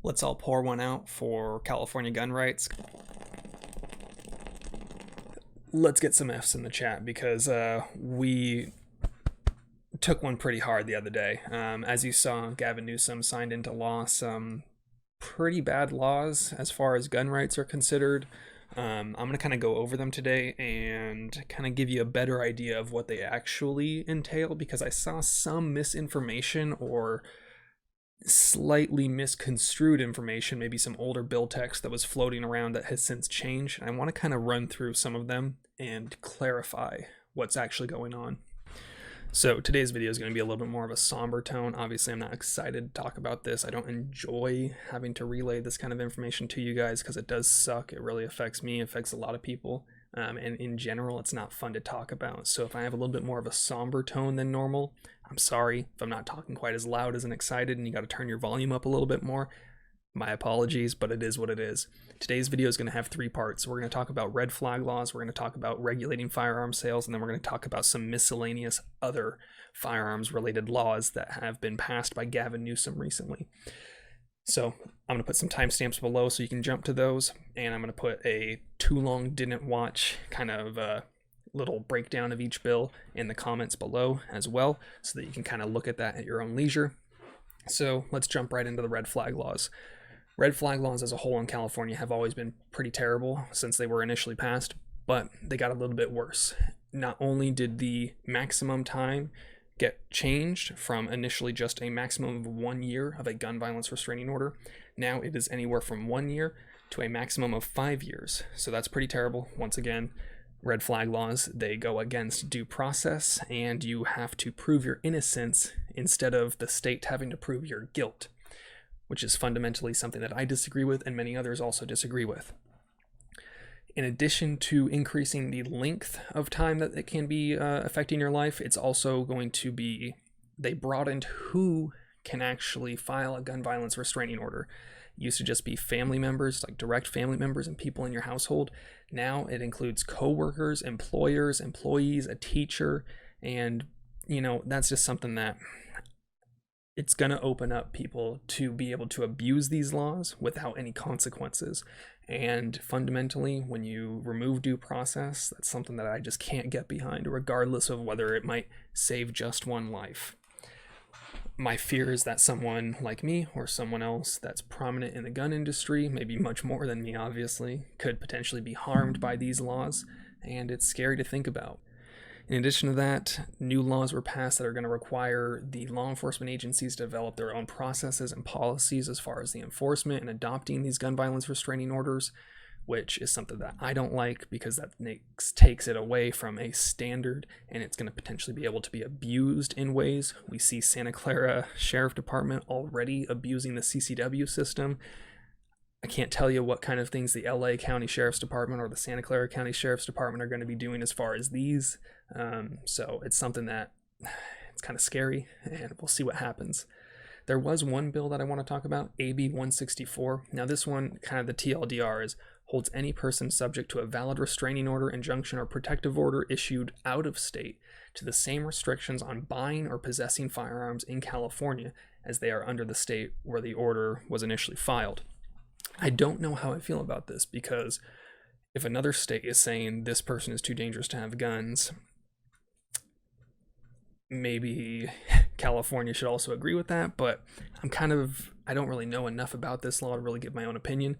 Let's all pour one out for California gun rights. Let's get some F's in the chat because we took one pretty hard the other day. As you saw, Gavin Newsom signed into law some pretty bad laws as far as gun rights are considered. I'm going to kind of go over them today and kind of give you a better idea of what they actually entail, because I saw some misinformation or slightly misconstrued information, maybe some older bill text that was floating around that has since changed. I want to kind of run through some of them and clarify what's actually going on. So today's video is going to be a little bit more of a somber tone. Obviously, I'm not excited to talk about this. I don't enjoy having to relay this kind of information to you guys because it does suck. It really affects me, affects a lot of people. And in general, it's not fun to talk about. So if I have a little bit more of a somber tone than normal, I'm sorry if I'm not talking quite as loud as and excited and you got to turn your volume up a little bit more. My apologies, but it is what it is. Today's video is going to have three parts. We're going to talk about red flag laws, we're going to talk about regulating firearm sales, and then we're going to talk about some miscellaneous other firearms related laws that have been passed by Gavin Newsom recently. So I'm going to put some timestamps below so you can jump to those, and I'm going to put a too long didn't watch kind of little breakdown of each bill in the comments below as well, so that you can kind of look at that at your own leisure. So let's jump right into the red flag laws. Red flag laws as a whole in California have always been pretty terrible since they were initially passed, but they got a little bit worse. Not only did the maximum time get changed from initially just a maximum of 1 year of a gun violence restraining order, now it is anywhere from 1 year to a maximum of 5 years. So that's pretty terrible. Once again, red flag laws, they go against due process, and you have to prove your innocence instead of the state having to prove your guilt, which is fundamentally something that I disagree with and many others also disagree with. In addition to increasing the length of time that it can be affecting your life, it's also going to be, they broadened who can actually file a gun violence restraining order. It used to just be family members, like direct family members and people in your household. Now it includes co-workers, employers, employees, a teacher, and that's just something that it's going to open up people to be able to abuse these laws without any consequences. And fundamentally, when you remove due process, that's something that I just can't get behind, regardless of whether it might save just one life. My fear is that someone like me or someone else that's prominent in the gun industry, maybe much more than me obviously, could potentially be harmed by these laws, and it's scary to think about. In addition to that, new laws were passed that are going to require the law enforcement agencies to develop their own processes and policies as far as the enforcement and adopting these gun violence restraining orders, which is something that I don't like because that takes it away from a standard, and it's going to potentially be able to be abused in ways. We see Santa Clara Sheriff Department already abusing the CCW system. I can't tell you what kind of things the LA County Sheriff's Department or the Santa Clara County Sheriff's Department are going to be doing as far as these. So it's something that it's kind of scary, and we'll see what happens. There was one bill that I want to talk about, AB 164. Now this one, kind of the TLDR is, holds any person subject to a valid restraining order, injunction, or protective order issued out of state to the same restrictions on buying or possessing firearms in California as they are under the state where the order was initially filed. I don't know how I feel about this, because if another state is saying this person is too dangerous to have guns, maybe California should also agree with that, but I don't really know enough about this law to really give my own opinion.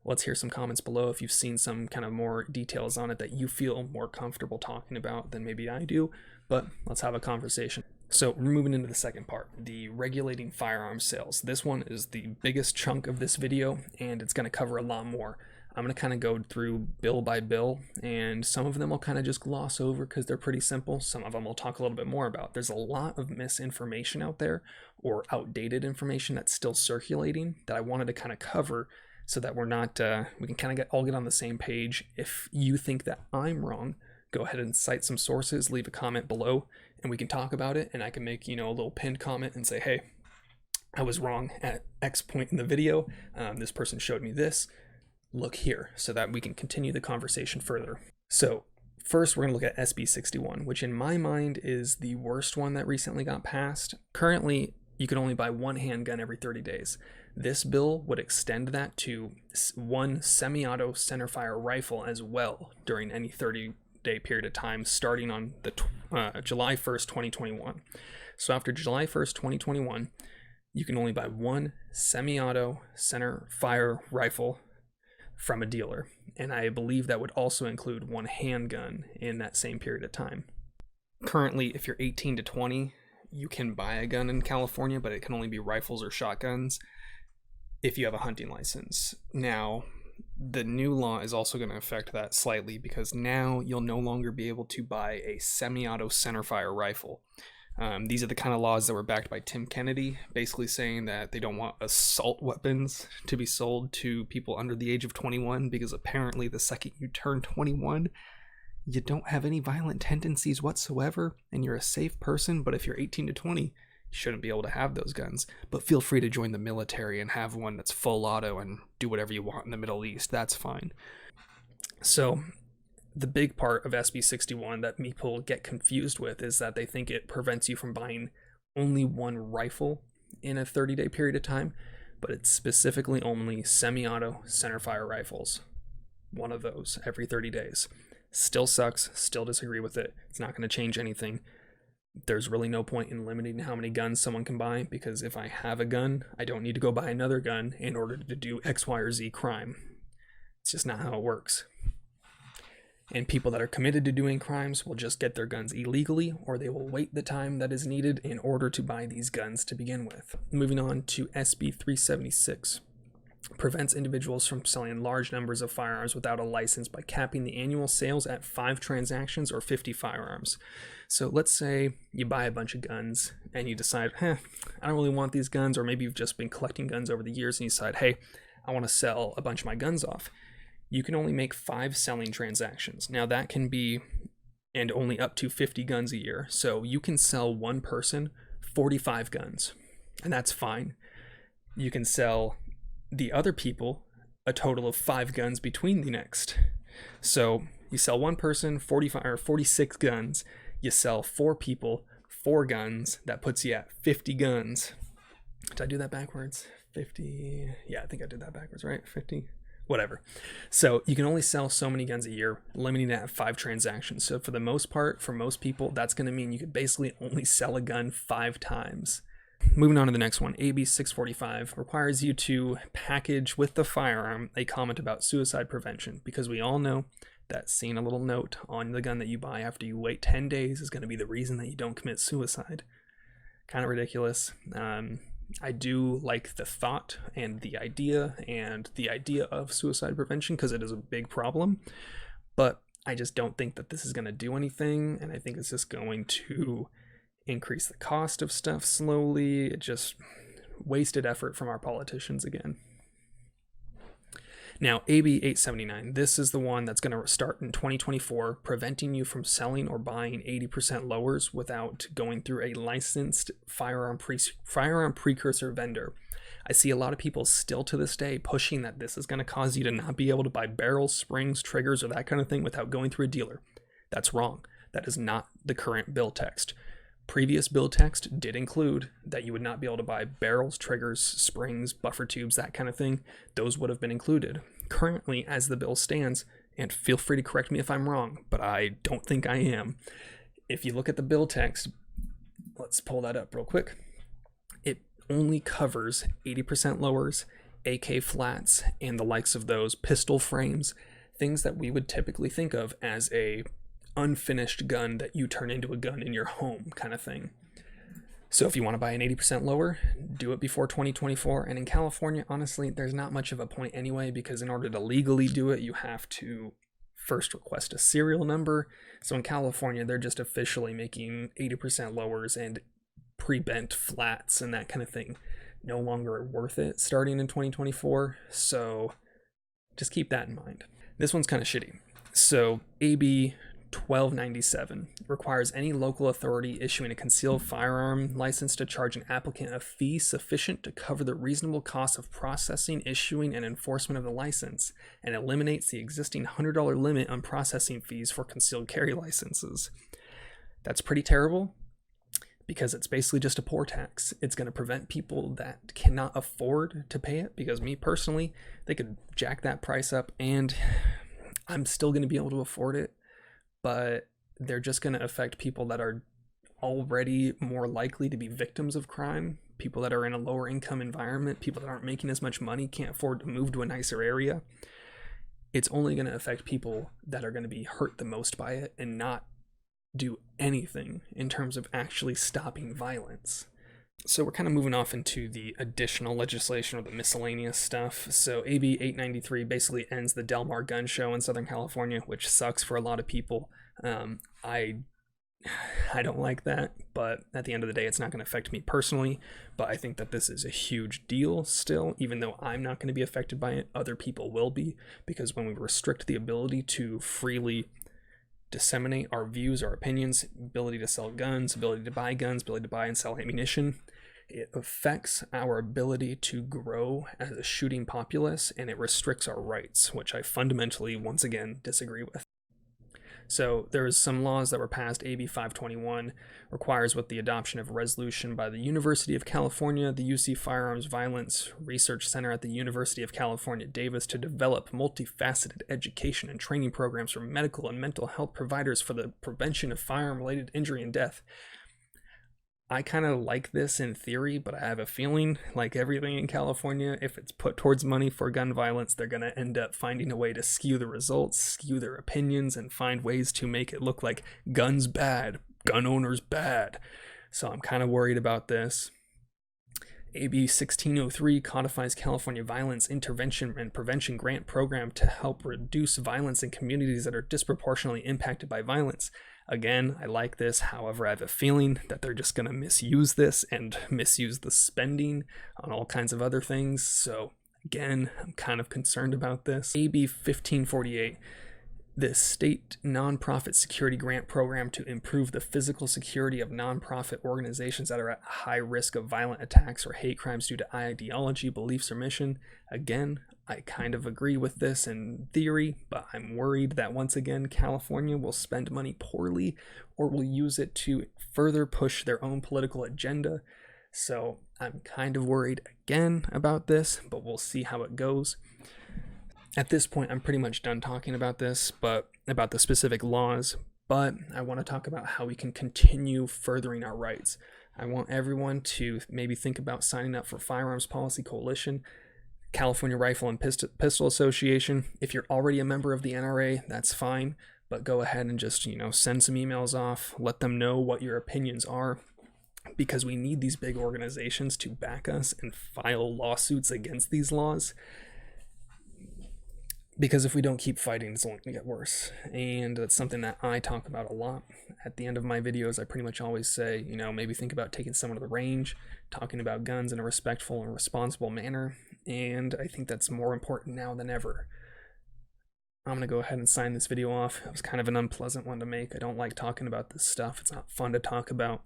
Let's hear some comments below if you've seen some kind of more details on it that you feel more comfortable talking about than maybe I do, but let's have a conversation. So we're moving into the second part, the regulating firearms sales. This one is the biggest chunk of this video, and it's going to cover a lot more. I'm going to kind of go through bill by bill, and some of them I'll kind of just gloss over because they're pretty simple. Some of them I'll talk a little bit more about. There's a lot of misinformation out there, or outdated information that's still circulating, that I wanted to kind of cover so that we're not, we can kind of all get on the same page. If you think that I'm wrong, go ahead and cite some sources, leave a comment below, and we can talk about it, and I can make, a little pinned comment and say, hey, I was wrong at X point in the video. This person showed me this. Look here, so that we can continue the conversation further. So first, we're going to look at SB 61, which in my mind is the worst one that recently got passed. Currently, you can only buy one handgun every 30 days. This bill would extend that to one semi-auto centerfire rifle as well during any 30-day period of time, starting on the July 1st, 2021. So after July 1st, 2021, you can only buy one semi-auto centerfire rifle from a dealer. And I believe that would also include one handgun in that same period of time. Currently, if you're 18 to 20, you can buy a gun in California, but it can only be rifles or shotguns if you have a hunting license. Now, the new law is also going to affect that slightly, because now you'll no longer be able to buy a semi-auto centerfire rifle. These are the kind of laws that were backed by Tim Kennedy, basically saying that they don't want assault weapons to be sold to people under the age of 21, because apparently the second you turn 21, you don't have any violent tendencies whatsoever, and you're a safe person. But if you're 18 to 20, you shouldn't be able to have those guns. But feel free to join the military and have one that's full auto and do whatever you want in the Middle East. That's fine. So the big part of SB 61 that people get confused with is that they think it prevents you from buying only one rifle in a 30-day period of time, but it's specifically only semi-auto centerfire rifles. One of those every 30 days. Still sucks, still disagree with it. It's not going to change anything. There's really no point in limiting how many guns someone can buy, because if I have a gun, I don't need to go buy another gun in order to do X, Y, or Z crime. It's just not how it works. And people that are committed to doing crimes will just get their guns illegally, or they will wait the time that is needed in order to buy these guns to begin with. Moving on to SB 376. Prevents individuals from selling large numbers of firearms without a license by capping the annual sales at 5 transactions or 50 firearms. So let's say you buy a bunch of guns and you decide, I don't really want these guns, or maybe you've just been collecting guns over the years and you decide, hey, I want to sell a bunch of my guns off. You can only make 5 selling transactions. Now that can be, and only up to 50 guns a year. So you can sell one person 45 guns, and that's fine. You can sell the other people a total of 5 guns between the next. So you sell one person 45 or 46 guns. You sell 4 people 4 guns. That puts you at 50 guns. Did I do that backwards? 50. Yeah, I think I did that backwards, right? 50. Whatever. So you can only sell so many guns a year, limiting it at 5 transactions. So for the most part, for most people, that's going to mean you could basically only sell a gun 5 times. Moving on to the next one, AB 645 requires you to package with the firearm a comment about suicide prevention, because we all know that seeing a little note on the gun that you buy after you wait 10 days is going to be the reason that you don't commit suicide. Kind of ridiculous. I do like the thought and the idea of suicide prevention, because it is a big problem, but I just don't think that this is going to do anything, and I think it's just going to increase the cost of stuff slowly. It just wasted effort from our politicians again. Now, AB 879, this is the one that's going to start in 2024, preventing you from selling or buying 80% lowers without going through a licensed firearm precursor vendor. I see a lot of people still to this day pushing that this is going to cause you to not be able to buy barrels, springs, triggers, or that kind of thing without going through a dealer. That's wrong. That is not the current bill text. Previous bill text did include that you would not be able to buy barrels, triggers, springs, buffer tubes, that kind of thing. Those would have been included. Currently, as the bill stands, and feel free to correct me if I'm wrong, but I don't think I am. If you look at the bill text, let's pull that up real quick. It only covers 80% lowers, AK flats, and the likes of those, pistol frames, things that we would typically think of as a unfinished gun that you turn into a gun in your home kind of thing. So if you want to buy an 80% lower, do it before 2024. And in California, honestly, there's not much of a point anyway, because in order to legally do it, you have to first request a serial number. So in California, they're just officially making 80% lowers and pre-bent flats and that kind of thing no longer worth it starting in 2024. So just keep that in mind. This one's kind of shitty. So AB 1297 requires any local authority issuing a concealed firearm license to charge an applicant a fee sufficient to cover the reasonable cost of processing, issuing, and enforcement of the license, and eliminates the existing $100 limit on processing fees for concealed carry licenses. That's pretty terrible, because it's basically just a poor tax. It's going to prevent people that cannot afford to pay it, because me personally, they could jack that price up and I'm still going to be able to afford it, but they're just going to affect people that are already more likely to be victims of crime, people that are in a lower income environment, people that aren't making as much money, can't afford to move to a nicer area. It's only going to affect people that are going to be hurt the most by it and not do anything in terms of actually stopping violence. So we're kind of moving off into the additional legislation or the miscellaneous stuff. So AB 893 basically ends the Del Mar gun show in Southern California, which sucks for a lot of people. I don't like that, but at the end of the day, it's not going to affect me personally. But I think that this is a huge deal still, even though I'm not going to be affected by it, other people will be, because when we restrict the ability to freely disseminate our views, our opinions, ability to sell guns, ability to buy guns, ability to buy and sell ammunition, it affects our ability to grow as a shooting populace, and it restricts our rights, which I fundamentally, once again, disagree with. So there's some laws that were passed. AB 521 requires with the adoption of a resolution by the University of California, the UC Firearms Violence Research Center at the University of California, Davis, to develop multifaceted education and training programs for medical and mental health providers for the prevention of firearm-related injury and death. I kind of like this in theory, but I have a feeling, like everything in California, if it's put towards money for gun violence, they're going to end up finding a way to skew the results, skew their opinions, and find ways to make it look like guns bad, gun owners bad. So I'm kind of worried about this. AB 1603 codifies California Violence Intervention and Prevention Grant Program to help reduce violence in communities that are disproportionately impacted by violence. Again, I like this. However, I have a feeling that they're just going to misuse this and misuse the spending on all kinds of other things. So again, I'm kind of concerned about this. AB 1548, the state nonprofit security grant program to improve the physical security of nonprofit organizations that are at high risk of violent attacks or hate crimes due to ideology, beliefs, or mission. Again, I kind of agree with this in theory, but I'm worried that once again, California will spend money poorly or will use it to further push their own political agenda. So I'm kind of worried again about this, but we'll see how it goes. At this point, I'm pretty much done talking about this, but about the specific laws, but I want to talk about how we can continue furthering our rights. I want everyone to maybe think about signing up for Firearms Policy Coalition, California Rifle and Pistol Association. If you're already a member of the NRA, that's fine, but go ahead and just, send some emails off, let them know what your opinions are, because we need these big organizations to back us and file lawsuits against these laws. Because if we don't keep fighting, it's only going to get worse. And that's something that I talk about a lot. At the end of my videos, I pretty much always say, maybe think about taking someone to the range, talking about guns in a respectful and responsible manner. And I think that's more important now than ever. I'm going to go ahead and sign this video off. It was kind of an unpleasant one to make. I don't like talking about this stuff. It's not fun to talk about.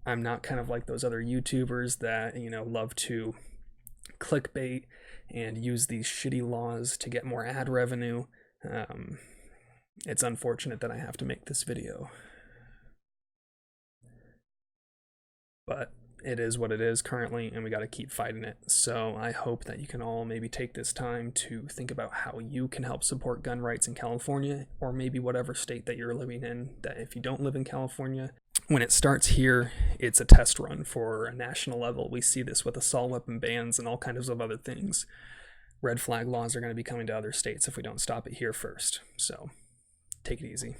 I'm not kind of like those other YouTubers that, love to clickbait and use these shitty laws to get more ad revenue. It's unfortunate that I have to make this video, but it is what it is currently, and we got to keep fighting it. So I hope that you can all maybe take this time to think about how you can help support gun rights in California, or maybe whatever state that you're living in, that if you don't live in California, when it starts here, it's a test run for a national level. We see this with assault weapon bans and all kinds of other things. Red flag laws are going to be coming to other states if we don't stop it here first. So take it easy.